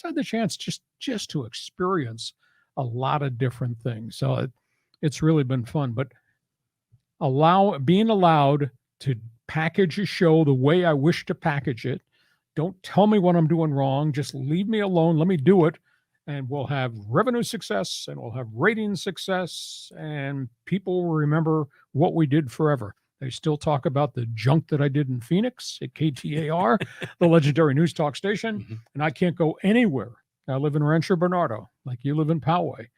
So I had the chance just to experience a lot of different things. So it's really been fun. But being allowed to package a show the way I wish to package it. Don't tell me what I'm doing wrong. Just leave me alone. Let me do it. And we'll have revenue success and we'll have rating success. And people will remember what we did forever. They still talk about the junk that I did in Phoenix at KTAR, the legendary news talk station. Mhm. And I can't go anywhere. I live in Rancho Bernardo, like you live in Poway.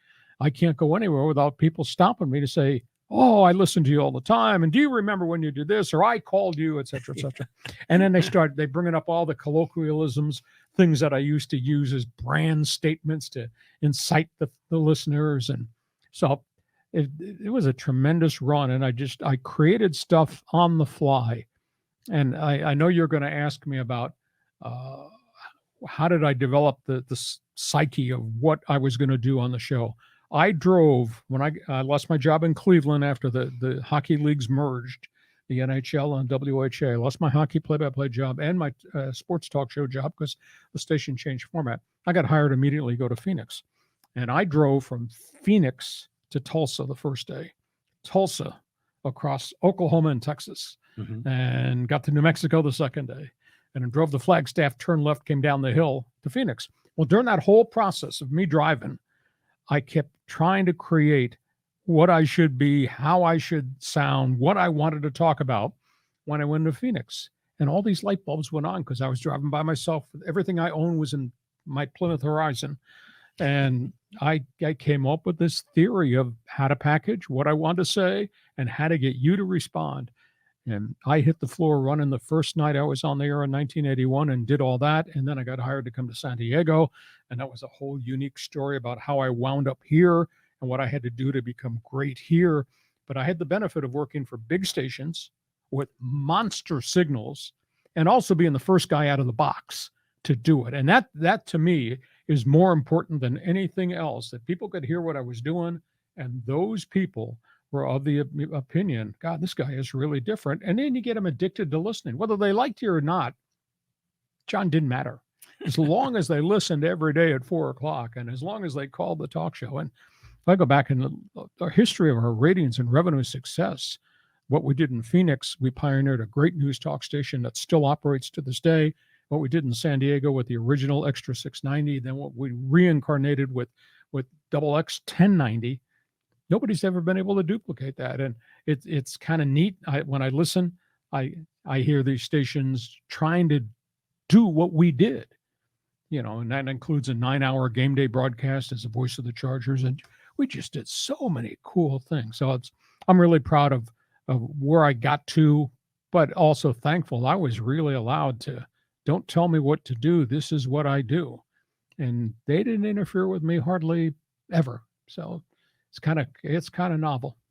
I can't go anywhere without people stopping me to say, oh, I listen to you all the time. And do you remember when you did this? Or I called you, et cetera, et cetera. And then they bringing up all the colloquialisms, things that I used to use as brand statements to incite the listeners. And so it was a tremendous run. And I created stuff on the fly. And I know you're going to ask me about uh, how did I develop the psyche of what I was going to do on the show. I drove when I lost my job in Cleveland after the hockey leagues merged, the NHL and WHA. I lost my hockey play-by-play job and my sports talk show job because the station changed format. I got hired immediately to go to Phoenix. And I drove from Phoenix to Tulsa the first day, Tulsa across Oklahoma and Texas, and got to New Mexico the second day. And then drove the Flagstaff, turned left, came down the hill to Phoenix. Well, during that whole process of me driving, I kept trying to create what I should be, how I should sound, what I wanted to talk about when I went to Phoenix. And all these light bulbs went on because I was driving by myself. Everything I owned was in my Plymouth Horizon. And I came up with this theory of how to package what I want to say and how to get you to respond. And I hit the floor running the first night I was on the air in 1981 and did all that. And then I got hired to come to San Diego. And that was a whole unique story about how I wound up here and what I had to do to become great here. But I had the benefit of working for big stations with monster signals and also being the first guy out of the box to do it. And that to me is more important than anything else, that people could hear what I was doing. And those people were of the opinion, God, this guy is really different. And then you get them addicted to listening. Whether they liked you or not, John, didn't matter. As long as they listened every day at 4:00 and as long as they called the talk show. And if I go back in the history of our ratings and revenue success, what we did in Phoenix, we pioneered a great news talk station that still operates to this day. What we did in San Diego with the original Extra 690, then what we reincarnated with Double X 1090. Nobody's ever been able to duplicate that. And it's kind of neat. When I listen, I hear these stations trying to do what we did, and that includes a 9-hour game day broadcast as the voice of the Chargers. And we just did so many cool things. So I'm really proud of where I got to, but also thankful I was really allowed to, don't tell me what to do. This is what I do. And they didn't interfere with me hardly ever. So it's kind of novel.